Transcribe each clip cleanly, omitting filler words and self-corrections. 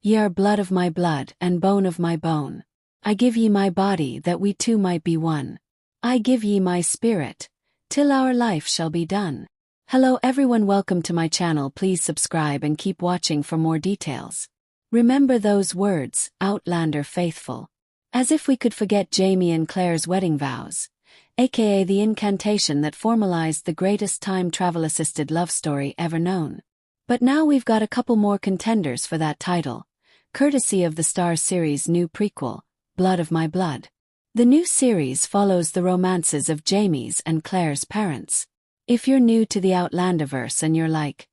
Ye are blood of my blood and bone of my bone. I give ye my body that we two might be one. I give ye my spirit, till our life shall be done. Hello everyone, welcome to my channel. Please subscribe and keep watching for more details. Remember those words, Outlander faithful. As if we could forget Jamie and Claire's wedding vows, aka the incantation that formalized the greatest time travel-assisted love story ever known. But now we've got a couple more contenders for that title, courtesy of the Star series' new prequel, Blood of My Blood. The new series follows the romances of Jamie's and Claire's parents. If you're new to the Outlanderverse and you're like,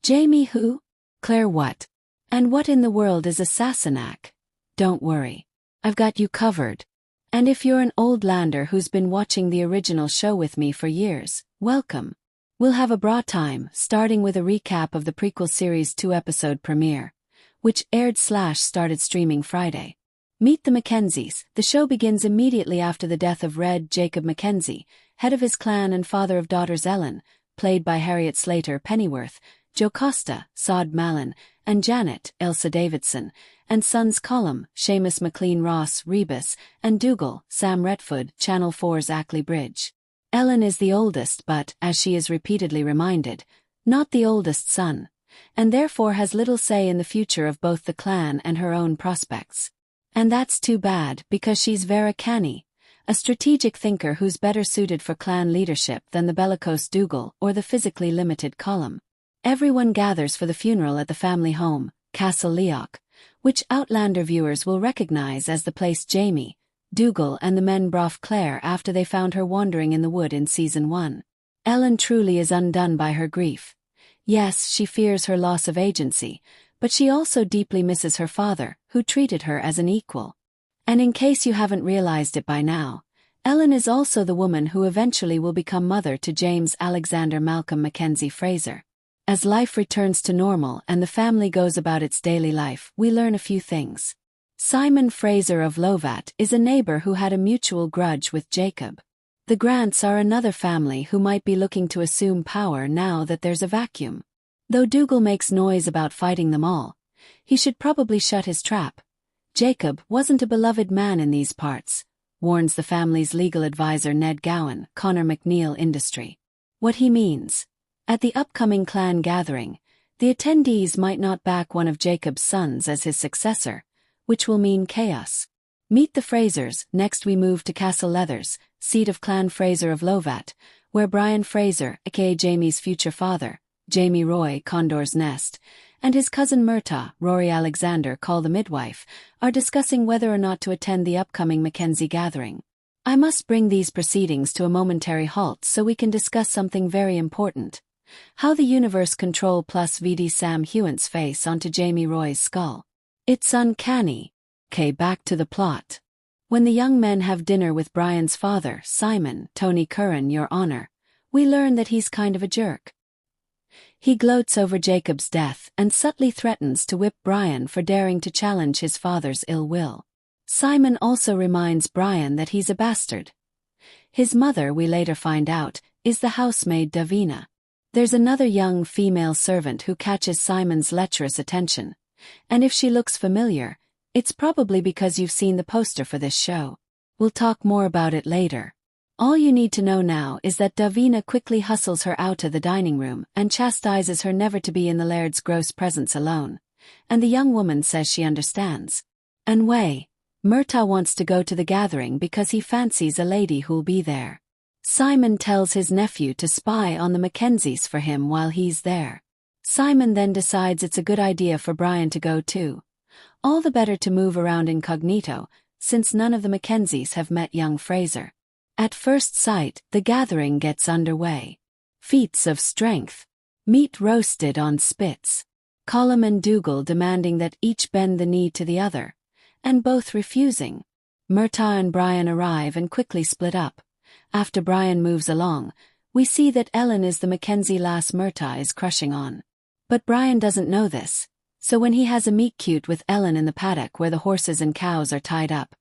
Jamie who? Claire what? And what in the world is a Sassenach? Don't worry. I've got you covered. And if you're an old lander who's been watching the original show with me for years, welcome. We'll have a bra time, starting with a recap of the prequel series' 2-episode premiere, which aired/started streaming Friday. Meet the MacKenzies. The show begins immediately after the death of Red Jacob MacKenzie, head of his clan and father of daughters Ellen, played by Harriet Slater Pennyworth, Joe Costa, Saud Mallon, and Janet, Elsa Davidson, and sons Colum, Seamus McLean Ross, Rebus, and Dougal, Sam Retford, Channel 4's Ackley Bridge. Ellen is the oldest but, as she is repeatedly reminded, not the oldest son, and therefore has little say in the future of both the clan and her own prospects. And that's too bad, because she's Vera Canny, a strategic thinker who's better suited for clan leadership than the bellicose Dougal or the physically limited Colum. Everyone gathers for the funeral at the family home, Castle Leoch, which Outlander viewers will recognize as the place Jamie, Dougal and the men brought Claire after they found her wandering in the wood in Season 1. Ellen truly is undone by her grief. Yes, she fears her loss of agency, but she also deeply misses her father, who treated her as an equal. And in case you haven't realized it by now, Ellen is also the woman who eventually will become mother to James Alexander Malcolm MacKenzie Fraser. As life returns to normal and the family goes about its daily life, we learn a few things. Simon Fraser of Lovat is a neighbor who had a mutual grudge with Jacob. The Grants are another family who might be looking to assume power now that there's a vacuum. Though Dougal makes noise about fighting them all, he should probably shut his trap. Jacob wasn't a beloved man in these parts, warns the family's legal advisor Ned Gowan, Connor McNeil Industry. What he means: at the upcoming clan gathering, the attendees might not back one of Jacob's sons as his successor, which will mean chaos. Meet the Frasers. Next we move to Castle Leathers, seat of Clan Fraser of Lovat, where Brian Fraser, aka Jamie's future father, Jamie Roy, Condor's Nest, and his cousin Murtagh, Rory Alexander, call the midwife, are discussing whether or not to attend the upcoming MacKenzie gathering. I must bring these proceedings to a momentary halt so we can discuss something very important: how the Universe Control Plus VD Sam Hewitt's face onto Jamie Roy's skull. It's uncanny. Back to the plot. When the young men have dinner with Brian's father, Simon, Tony Curran, Your Honor, we learn that he's kind of a jerk. He gloats over Jacob's death and subtly threatens to whip Brian for daring to challenge his father's ill will. Simon also reminds Brian that he's a bastard. His mother, we later find out, is the housemaid Davina. There's another young female servant who catches Simon's lecherous attention, and if she looks familiar, it's probably because you've seen the poster for this show. We'll talk more about it later. All you need to know now is that Davina quickly hustles her out of the dining room and chastises her never to be in the laird's gross presence alone, and the young woman says she understands. Anyway, Murtagh wants to go to the gathering because he fancies a lady who'll be there. Simon tells his nephew to spy on the MacKenzies for him while he's there. Simon then decides it's a good idea for Brian to go too. All the better to move around incognito, since none of the MacKenzies have met young Fraser. At first sight, the gathering gets underway. Feats of strength. Meat roasted on spits. Colum and Dougal demanding that each bend the knee to the other, and both refusing. Murtagh and Brian arrive and quickly split up. After Brian moves along, we see that Ellen is the MacKenzie lass Murtagh is crushing on. But Brian doesn't know this, so when he has a meet-cute with Ellen in the paddock where the horses and cows are tied up,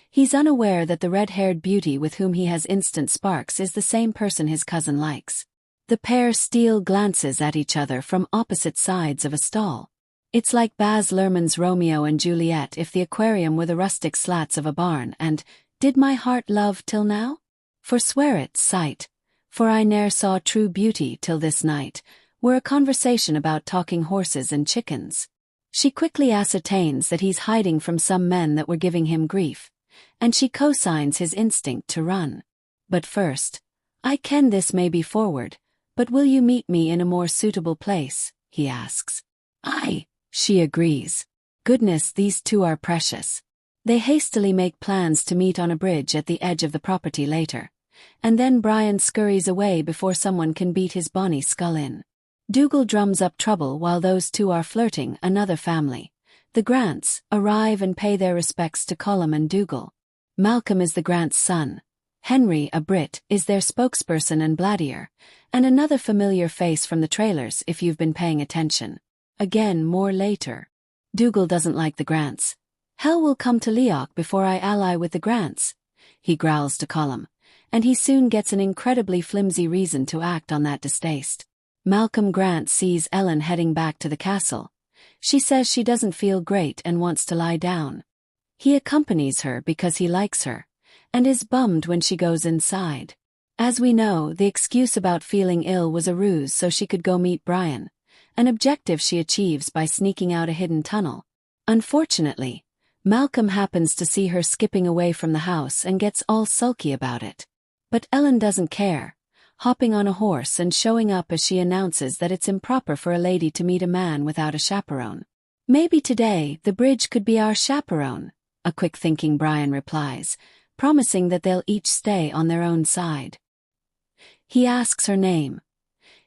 he's unaware that the red-haired beauty with whom he has instant sparks is the same person his cousin likes. The pair steal glances at each other from opposite sides of a stall. It's like Baz Luhrmann's Romeo and Juliet if the aquarium were the rustic slats of a barn, and did my heart love till now? Forswear its sight, for I ne'er saw true beauty till this night, were a conversation about talking horses and chickens. She quickly ascertains that he's hiding from some men that were giving him grief, and she co-signs his instinct to run. But first, I ken this may be forward, but will you meet me in a more suitable place, he asks. Aye, she agrees. Goodness, these two are precious. They hastily make plans to meet on a bridge at the edge of the property later, and then Brian scurries away before someone can beat his bonny skull in. Dougal drums up trouble while those two are flirting. Another family, the Grants, arrive and pay their respects to Colm and Dougal. Malcolm is the Grants' son. Henry, a Brit, is their spokesperson and Bladier, and another familiar face from the trailers if you've been paying attention. Again, more later. Dougal doesn't like the Grants. Hell will come to Leoch before I ally with the Grants, he growls to Colm, and he soon gets an incredibly flimsy reason to act on that distaste. Malcolm Grant sees Ellen heading back to the castle. She says she doesn't feel great and wants to lie down. He accompanies her because he likes her, and is bummed when she goes inside. As we know, the excuse about feeling ill was a ruse so she could go meet Brian, an objective she achieves by sneaking out a hidden tunnel. Unfortunately, Malcolm happens to see her skipping away from the house and gets all sulky about it. But Ellen doesn't care, hopping on a horse and showing up as she announces that it's improper for a lady to meet a man without a chaperone. Maybe today the bridge could be our chaperone, a quick-thinking Brian replies, promising that they'll each stay on their own side. He asks her name,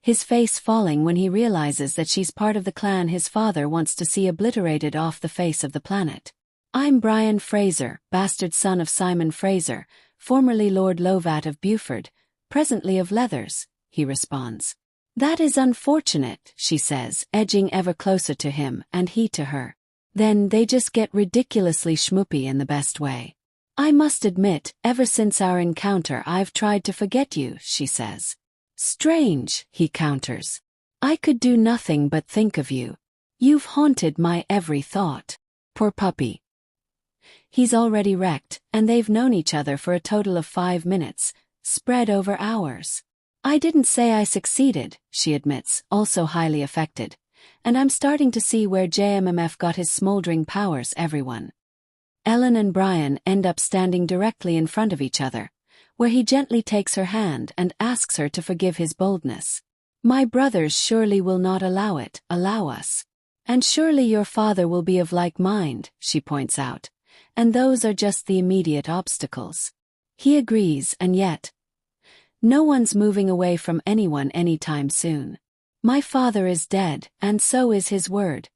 his face falling when he realizes that she's part of the clan his father wants to see obliterated off the face of the planet. I'm Brian Fraser, bastard son of Simon Fraser, formerly Lord Lovat of Beaufort, presently of Leathers, he responds. That is unfortunate, she says, edging ever closer to him and he to her. Then they just get ridiculously schmoopy in the best way. I must admit, ever since our encounter I've tried to forget you, she says. Strange, he counters. I could do nothing but think of you. You've haunted my every thought. Poor puppy. He's already wrecked, and they've known each other for a total of 5 minutes, spread over hours. I didn't say I succeeded, she admits, also highly affected. And I'm starting to see where JMMF got his smoldering powers, everyone. Ellen and Brian end up standing directly in front of each other, where he gently takes her hand and asks her to forgive his boldness. My brothers surely will not allow us. And surely your father will be of like mind, she points out. And those are just the immediate obstacles. He agrees, and yet, no one's moving away from anyone anytime soon. My father is dead, and so is his word.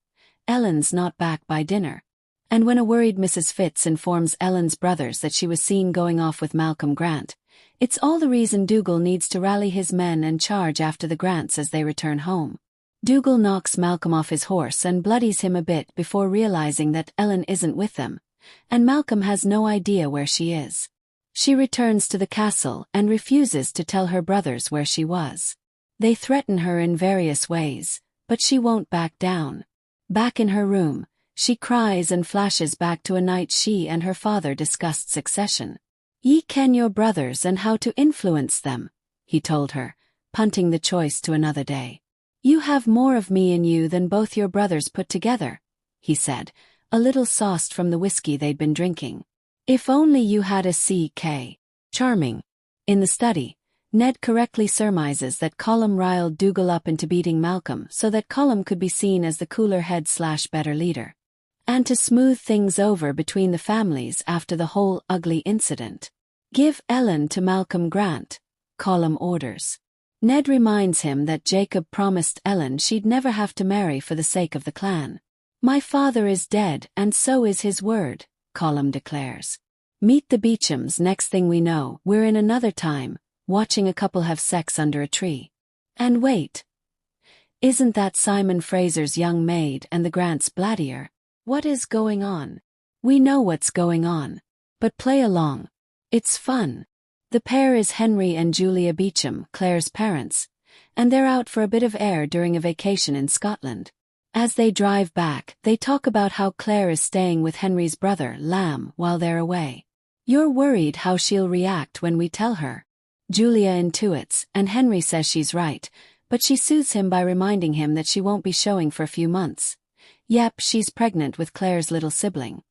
Ellen's not back by dinner. And when a worried Mrs. Fitz informs Ellen's brothers that she was seen going off with Malcolm Grant, it's all the reason Dougal needs to rally his men and charge after the Grants as they return home. Dougal knocks Malcolm off his horse and bloodies him a bit before realizing that Ellen isn't with them, and Malcolm has no idea where she is. She returns to the castle and refuses to tell her brothers where she was. They threaten her in various ways, but she won't back down. Back in her room, she cries and flashes back to a night she and her father discussed succession. Ye ken your brothers and how to influence them, he told her, punting the choice to another day. You have more of me in you than both your brothers put together, he said, a little sauced from the whiskey they'd been drinking. If only you had a CK. Charming. In the study, Ned correctly surmises that Colm riled Dougal up into beating Malcolm so that Colm could be seen as the cooler head/better leader. And to smooth things over between the families after the whole ugly incident. Give Ellen to Malcolm Grant, Colm orders. Ned reminds him that Jacob promised Ellen she'd never have to marry for the sake of the clan. My father is dead and so is his word, Colm declares. Meet the Beauchamps. Next thing we know, we're in another time, watching a couple have sex under a tree. And wait. Isn't that Simon Fraser's young maid and the Grants' Bladier? What is going on? We know what's going on. But play along. It's fun. The pair is Henry and Julia Beauchamp, Claire's parents, and they're out for a bit of air during a vacation in Scotland. As they drive back, they talk about how Claire is staying with Henry's brother, Lamb, while they're away. You're worried how she'll react when we tell her. Julia intuits, and Henry says she's right, but she soothes him by reminding him that she won't be showing for a few months. Yep, she's pregnant with Claire's little sibling.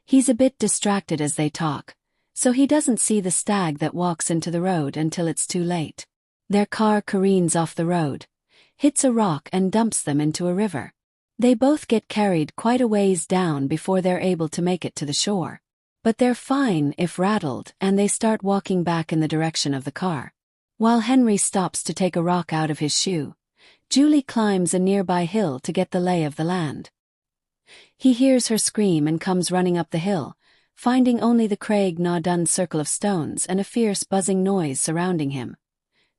He's a bit distracted as they talk, so he doesn't see the stag that walks into the road until it's too late. Their car careens off the road, hits a rock and dumps them into a river. They both get carried quite a ways down before they're able to make it to the shore. But they're fine if rattled, and they start walking back in the direction of the car. While Henry stops to take a rock out of his shoe, Julie climbs a nearby hill to get the lay of the land. He hears her scream and comes running up the hill, finding only the Craig na Dun circle of stones and a fierce buzzing noise surrounding him.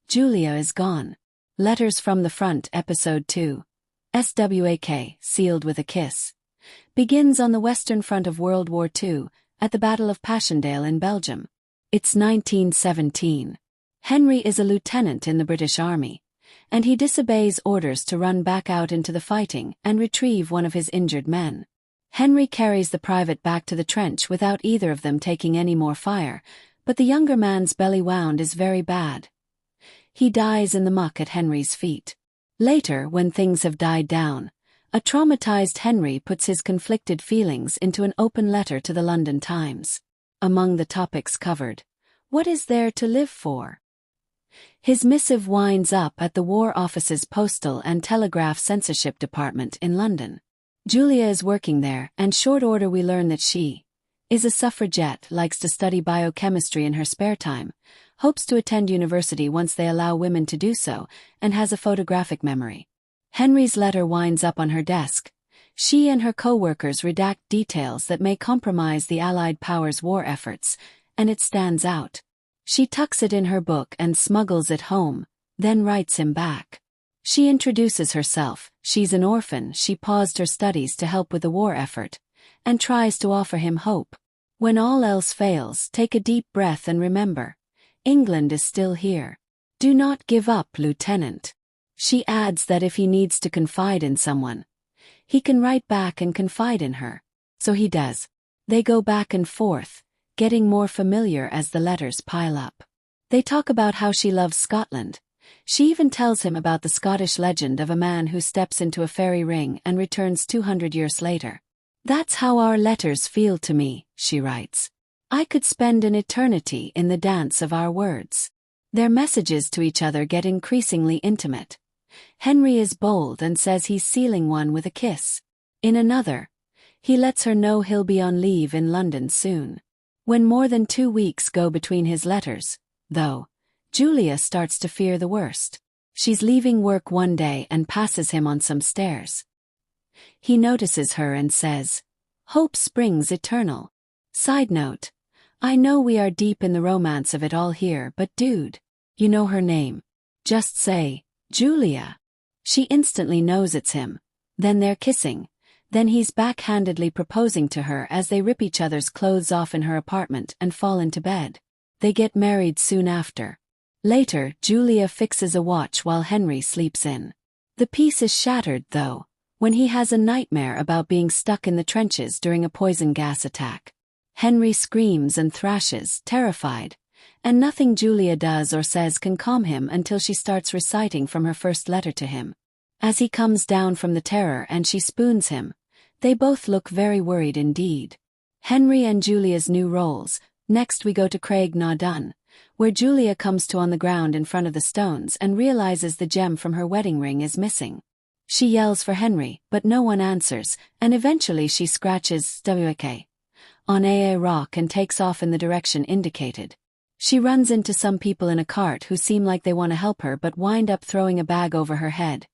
Julia is gone. Letters from the Front, Episode 2. SWAK, Sealed with a Kiss. Begins on the Western Front of World War II, at the Battle of Passchendaele in Belgium. It's 1917. Henry is a lieutenant in the British Army, and he disobeys orders to run back out into the fighting and retrieve one of his injured men. Henry carries the private back to the trench without either of them taking any more fire, but the younger man's belly wound is very bad. He dies in the muck at Henry's feet. Later, when things have died down, a traumatized Henry puts his conflicted feelings into an open letter to the London Times. Among the topics covered, what is there to live for? His missive winds up at the War Office's Postal and Telegraph Censorship Department in London. Julia is working there, and short order we learn that she is a suffragette, likes to study biochemistry in her spare time, hopes to attend university once they allow women to do so, and has a photographic memory. Henry's letter winds up on her desk. She and her co-workers redact details that may compromise the Allied powers' war efforts, and it stands out. She tucks it in her book and smuggles it home, then writes him back. She introduces herself. She's an orphan. She paused her studies to help with the war effort, and tries to offer him hope. When all else fails, take a deep breath and remember, England is still here. Do not give up, Lieutenant. She adds that if he needs to confide in someone, he can write back and confide in her. So he does. They go back and forth, getting more familiar as the letters pile up. They talk about how she loves Scotland. She even tells him about the Scottish legend of a man who steps into a fairy ring and returns 200 years later. That's how our letters feel to me, she writes. I could spend an eternity in the dance of our words. Their messages to each other get increasingly intimate. Henry is bold and says he's sealing one with a kiss. In another, he lets her know he'll be on leave in London soon. When more than 2 weeks go between his letters, though, Julia starts to fear the worst. She's leaving work one day and passes him on some stairs. He notices her and says, "Hope springs eternal." Side note, I know we are deep in the romance of it all here, but dude, you know her name. Just say, Julia. She instantly knows it's him. Then they're kissing. Then he's backhandedly proposing to her as they rip each other's clothes off in her apartment and fall into bed. They get married soon after. Later, Julia fixes a watch while Henry sleeps in. The peace is shattered, though, when he has a nightmare about being stuck in the trenches during a poison gas attack. Henry screams and thrashes, terrified, and nothing Julia does or says can calm him until she starts reciting from her first letter to him. As he comes down from the terror and she spoons him, they both look very worried indeed. Henry and Julia's new roles. Next we go to Craig na Dun, where Julia comes to on the ground in front of the stones and realizes the gem from her wedding ring is missing. She yells for Henry, but no one answers, and eventually she scratches SWAK on a rock and takes off in the direction indicated. She runs into some people in a cart who seem like they want to help her but wind up throwing a bag over her head,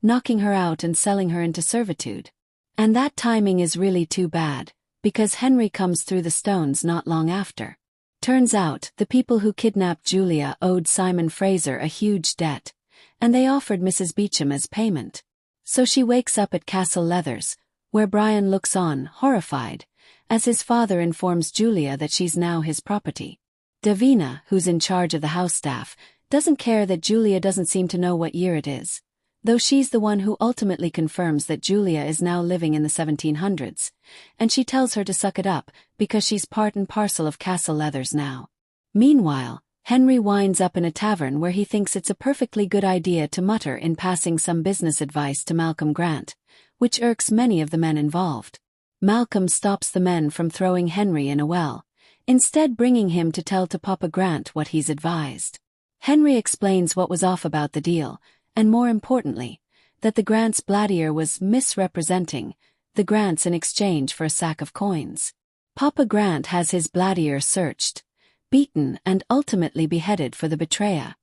knocking her out and selling her into servitude. And that timing is really too bad, because Henry comes through the stones not long after. Turns out, the people who kidnapped Julia owed Simon Fraser a huge debt, and they offered Mrs. Beauchamp as payment. So she wakes up at Castle Leathers, where Brian looks on, horrified, as his father informs Julia that she's now his property. Davina, who's in charge of the house staff, doesn't care that Julia doesn't seem to know what year it is. though she's the one who ultimately confirms that Julia is now living in the 1700s, and she tells her to suck it up because she's part and parcel of Castle Leathers now. Meanwhile, Henry winds up in a tavern where he thinks it's a perfectly good idea to mutter in passing some business advice to Malcolm Grant, which irks many of the men involved. Malcolm stops the men from throwing Henry in a well, instead bringing him to tell to Papa Grant what he's advised. Henry explains what was off about the deal, and more importantly, that the Grants' Bladier was misrepresenting the Grants in exchange for a sack of coins. Papa Grant has his Bladier searched, beaten and ultimately beheaded for the betrayal.